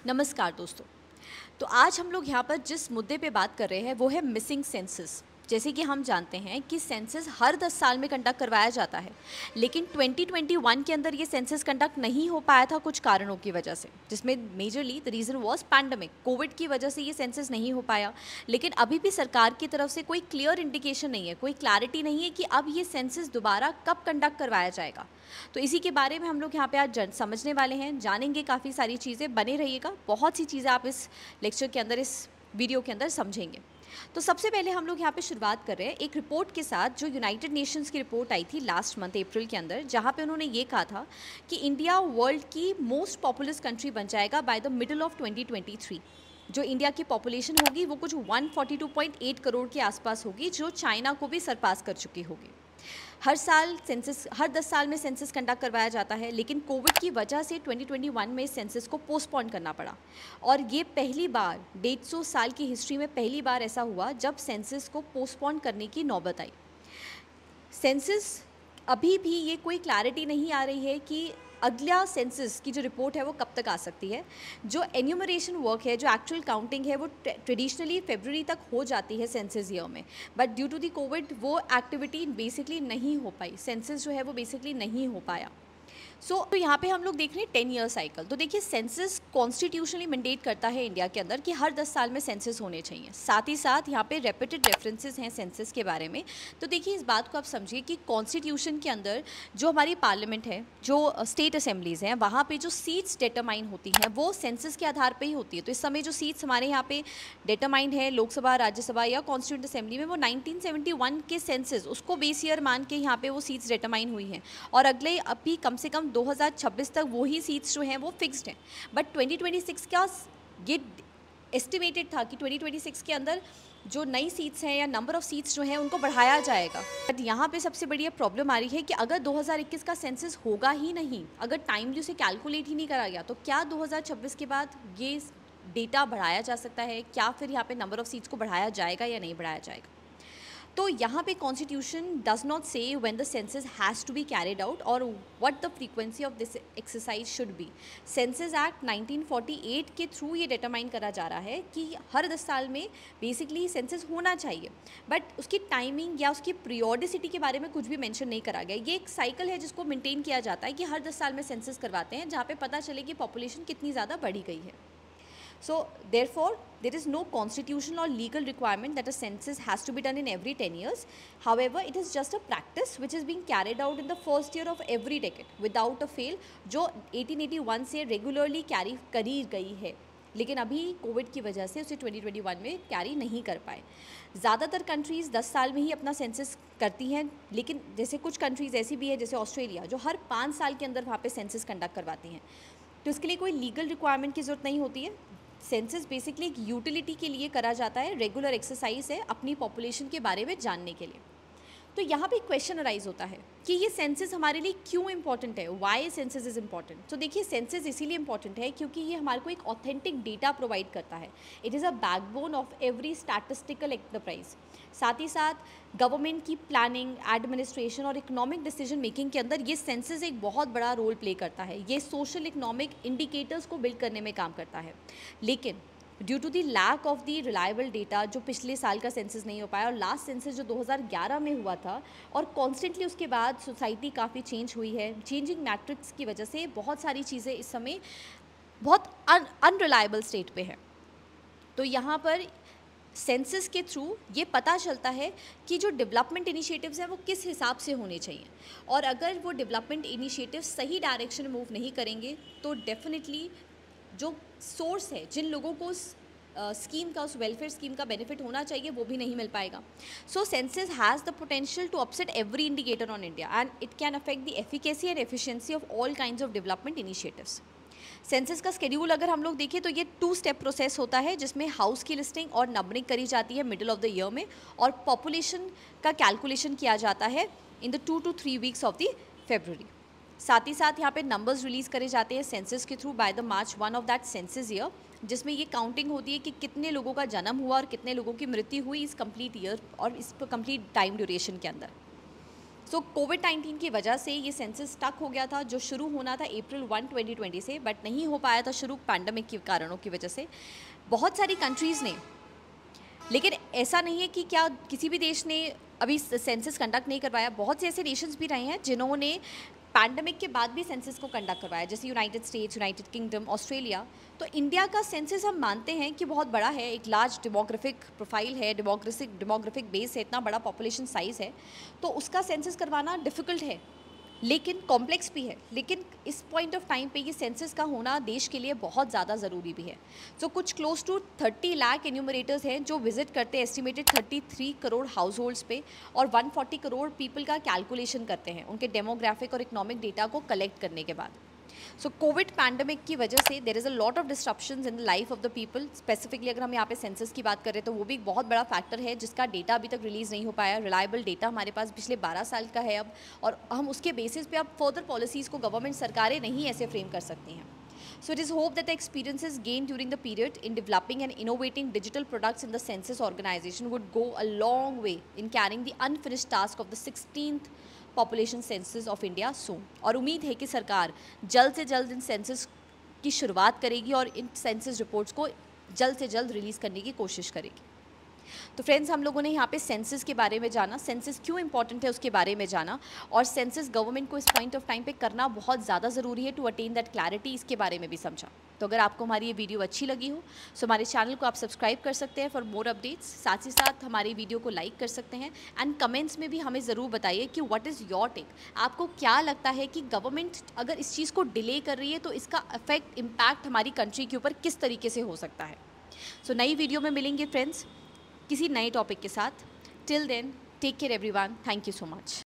नमस्कार दोस्तों। तो आज हम लोग यहाँ पर जिस मुद्दे पे बात कर रहे हैं वो है मिसिंग सेंसस। जैसे कि हम जानते हैं कि सेंसस हर 10 साल में कंडक्ट करवाया जाता है, लेकिन 2021 के अंदर ये सेंसस कंडक्ट नहीं हो पाया था कुछ कारणों की वजह से, जिसमें majorly the reason was pandemic. Covid की वजह से ये सेंसस नहीं हो पाया, लेकिन अभी भी सरकार की तरफ से कोई क्लियर इंडिकेशन नहीं है, कोई क्लैरिटी नहीं है कि अब ये सेंसस दोबारा कब कंडक्ट करवाया जाएगा। तो इसी के बारे में हम लोग यहाँ पे आज समझने वाले हैं, जानेंगे काफ़ी सारी चीज़ें। बने रहिएगा, बहुत सी चीज़ें आप इस लेक्चर के अंदर, इस वीडियो के अंदर समझेंगे। तो सबसे पहले हम लोग यहाँ पे शुरुआत कर रहे हैं एक रिपोर्ट के साथ, जो यूनाइटेड नेशंस की रिपोर्ट आई थी लास्ट मंथ अप्रैल के अंदर, जहाँ पे उन्होंने ये कहा था कि इंडिया वर्ल्ड की मोस्ट पॉपुलस कंट्री बन जाएगा बाय द मिडल ऑफ 2023। जो इंडिया की पॉपुलेशन होगी वो कुछ 142.8 करोड़ के आसपास होगी, जो चाइना को भी सरपास कर चुकी होगी। हर 10 साल में सेंसस कंडक्ट करवाया जाता है, लेकिन कोविड की वजह से 2021 में सेंसस को पोस्टपोन करना पड़ा। और ये पहली बार 150 साल की हिस्ट्री में पहली बार ऐसा हुआ जब सेंसस को पोस्टपोन करने की नौबत आई। सेंसस अभी भी ये कोई क्लैरिटी नहीं आ रही है कि अगला सेंसस की जो रिपोर्ट है वो कब तक आ सकती है। जो एन्यूमरेशन वर्क है, जो एक्चुअल काउंटिंग है, वो ट्रेडिशनली फरवरी तक हो जाती है सेंसस ईयर में, but due to the covid वो एक्टिविटी बेसिकली नहीं हो पाई, सेंसस जो है वो बेसिकली नहीं हो पाया। तो यहाँ पे हम लोग देख रहे हैं 10 ईयर साइकिल। तो देखिए, सेंसस कॉन्स्टिट्यूशनली मैंडेट करता है इंडिया के अंदर कि हर 10 साल में सेंसस होने चाहिए। साथ ही साथ यहाँ पे रेपिटेड रेफरेंसेस हैं सेंसस के बारे में। तो देखिए, इस बात को आप समझिए कि कॉन्स्टिट्यूशन के अंदर जो हमारी पार्लियामेंट है, जो स्टेट असेंबलीज़ हैं, वहाँ पर जो सीट्स डिटरमाइन होती हैं वो सेंसस के आधार पर ही होती है। तो इस समय जो सीट्स हमारे यहाँ पे डिटरमाइंड है लोकसभा, राज्यसभा या कॉन्स्टिट्यूंट असेंबली में, वो 1971 के सेंसस, उसको बेस ईयर मान के यहाँ पे वो सीट्स डिटरमाइन हुई हैं। और अगले अभी कम से कम 2026 तक वही सीट्स जो हैं वो फिक्स्ड हैं। बट 2026 का ये एस्टिमेटेड था कि 2026 के अंदर जो नई सीट्स हैं या नंबर ऑफ सीट्स जो हैं उनको बढ़ाया जाएगा। बट यहाँ पे सबसे बड़ी प्रॉब्लम आ रही है कि अगर 2021 का सेंसस होगा ही नहीं, अगर टाइमली उसे कैलकुलेट ही नहीं करा गया, तो क्या 2026 के बाद ये डेटा बढ़ाया जा सकता है? क्या फिर यहाँ पे नंबर ऑफ सीट्स को बढ़ाया जाएगा या नहीं बढ़ाया जाएगा? तो यहाँ पे constitution does not say when the census has to be carried out और what the frequency of this exercise should be. Census act 1948 के थ्रू ये डिटरमाइन करा जा रहा है कि हर 10 साल में बेसिकली सेंसस होना चाहिए, बट उसकी टाइमिंग या उसकी पीरियोडिसिटी के बारे में कुछ भी मेंशन नहीं करा गया। ये एक साइकिल है जिसको मेंटेन किया जाता है कि हर 10 साल में सेंसस करवाते हैं, जहाँ पे पता चले कि पॉपुलेशन कितनी ज़्यादा बढ़ी गई है। So therefore there is no constitutional or legal requirement that a census has to be done in every 10 years. However, it is just a practice which is being carried out in the first year of every decade without a fail, जो 1881 से regularly carry करी गई है, लेकिन अभी Covid की वजह से उसे 2021 में कैरी नहीं कर पाए। ज़्यादातर कंट्रीज़ 10 साल में ही अपना सेंसस करती हैं, लेकिन जैसे कुछ कंट्रीज़ ऐसी भी है जैसे ऑस्ट्रेलिया, जो हर 5 साल के अंदर वहाँ पे सेंसस कंडक्ट करवाती हैं। तो इसके लिए कोई लीगल रिक्वायरमेंट की ज़रूरत नहीं होती है। सेंसस बेसिकली एक यूटिलिटी के लिए करा जाता है, रेगुलर एक्सरसाइज है अपनी पॉपुलेशन के बारे में जानने के लिए। तो यहाँ पे क्वेश्चन अराइज होता है कि ये सेंसस हमारे लिए क्यों इंपॉर्टेंट है, वाई सेंसस इज़ इंपॉर्टेंट। तो देखिए, सेंसस इसीलिए इंपॉर्टेंट है क्योंकि ये हमारे को एक ऑथेंटिक डेटा प्रोवाइड करता है। It is a backbone of every statistical enterprise. साथ ही साथ गवर्नमेंट की प्लानिंग, एडमिनिस्ट्रेशन और इकोनॉमिक डिसीजन मेकिंग के अंदर ये सेंसस एक बहुत बड़ा रोल प्ले करता है। ये सोशल इकोनॉमिक इंडिकेटर्स को बिल्ड करने में काम करता है, लेकिन due to the lack of the reliable data, जो पिछले साल का सेंसस नहीं हो पाया, और लास्ट सेंसस जो 2011 में हुआ था, और कॉन्स्टेंटली उसके बाद सोसाइटी काफ़ी चेंज हुई है। चेंजिंग मैट्रिक्स की वजह से बहुत सारी चीज़ें इस समय बहुत अनरिलायबल स्टेट पे है। तो यहाँ पर सेंसस के थ्रू ये पता चलता है कि जो डेवलपमेंट इनिशिएटिव्स हैं वो किस हिसाब से होने चाहिए, और अगर वो डेवलपमेंट इनिशिएटिव्स सही डायरेक्शन में मूव नहीं करेंगे तो डेफिनेटली जो सोर्स है, जिन लोगों को उस स्कीम का, उस वेलफेयर स्कीम का बेनिफिट होना चाहिए, वो भी नहीं मिल पाएगा। So census has the potential to upset every indicator on India and it can affect the efficacy and efficiency of all kinds of development initiatives. Census का शेड्यूल अगर हम लोग देखें तो ये 2 स्टेप प्रोसेस होता है, जिसमें हाउस की लिस्टिंग और नंबरिंग करी जाती है मिडिल ऑफ द ईयर में, और पॉपुलेशन का कैलकुलेशन किया जाता है in the 2 to 3 weeks of the फरवरी। साथ ही साथ यहाँ पे नंबर्स रिलीज़ करे जाते हैं सेंसस के through by the March 1 of that census year, जिसमें ये काउंटिंग होती है कि कितने लोगों का जन्म हुआ और कितने लोगों की मृत्यु हुई इस कंप्लीट ईयर और इस कंप्लीट टाइम ड्यूरेशन के अंदर। सो कोविड-19 की वजह से ये सेंसस स्टक हो गया था, जो शुरू होना था अप्रैल 1, 2020 से, बट नहीं हो पाया था शुरू पैंडेमिक के कारणों की वजह से। बहुत सारी कंट्रीज़ ने, लेकिन ऐसा नहीं है कि क्या किसी भी देश ने अभी सेंसस कंडक्ट नहीं करवाया। बहुत से ऐसे नेशंस भी रहे हैं जिन्होंने पैंडेमिक के बाद भी सेंसस को कंडक्ट करवाया, जैसे United states, United kingdom, Australia. तो इंडिया का सेंसस हम मानते हैं कि बहुत बड़ा है, एक लार्ज डेमोग्राफिक प्रोफाइल है, डेमोग्राफिक बेस है, इतना बड़ा पॉपुलेशन साइज़ है, तो उसका सेंसस करवाना डिफ़िकल्ट है, लेकिन कॉम्प्लेक्स भी है। लेकिन इस पॉइंट ऑफ टाइम पे ये सेंसस का होना देश के लिए बहुत ज़्यादा ज़रूरी भी है। सो कुछ क्लोज टू 30 लाख एन्यूमरेटर्स हैं जो विजिट करते हैं एस्टिमेटेड 33 करोड़ हाउस होल्ड्स पे, और 140 करोड़ पीपल का कैलकुलेशन करते हैं उनके डेमोग्राफिक और इकोनॉमिक डेटा को कलेक्ट करने के बाद। सो कोविड पैंडमिक की वजह से there is a lot of disruptions in the life of the people. Specifically अगर हम यहाँ पे सेंसस की बात करें तो वो भी एक बहुत बड़ा फैक्टर है जिसका डेटा अभी तक रिलीज़ नहीं हो पाया। रिलायबल डेटा हमारे पास पिछले 12 साल का है अब, और हम उसके बेसिस पे अब फर्दर पॉलिसीज़ को गवर्नमेंट सरकारें नहीं ऐसे फ्रेम कर सकती हैं। So it is hoped that the experiences gained during the period in developing and innovating digital products in the census organization would go a long way in carrying the unfinished task of the 16th population census of India सून। और उम्मीद है कि सरकार जल्द से जल्द इन census की शुरुआत करेगी और इन सेंसस रिपोर्ट्स को जल्द से जल्द रिलीज़ करने की कोशिश करेगी। तो फ्रेंड्स, हम लोगों ने यहाँ पे सेंसस के बारे में जाना, सेंसस क्यों इंपॉर्टेंट है उसके बारे में जाना, और सेंसस गवर्नमेंट को इस पॉइंट ऑफ टाइम पे करना बहुत ज़्यादा ज़रूरी है टू अटेन दैट क्लैरिटी, इसके बारे में भी समझा। तो अगर आपको हमारी ये वीडियो अच्छी लगी हो तो हमारे चैनल को आप सब्सक्राइब कर सकते हैं फॉर मोर अपडेट्स। साथ ही साथ हमारी वीडियो को लाइक कर सकते हैं, एंड कमेंट्स में भी हमें ज़रूर बताइए कि व्हाट इज़ योर टेक। आपको क्या लगता है कि गवर्नमेंट अगर इस चीज़ को डिले कर रही है तो इसका इफेक्ट, इम्पैक्ट हमारी कंट्री के ऊपर किस तरीके से हो सकता है। सो नई वीडियो में मिलेंगे फ्रेंड्स किसी नए टॉपिक के साथ। Till then, take care everyone, thank you so much.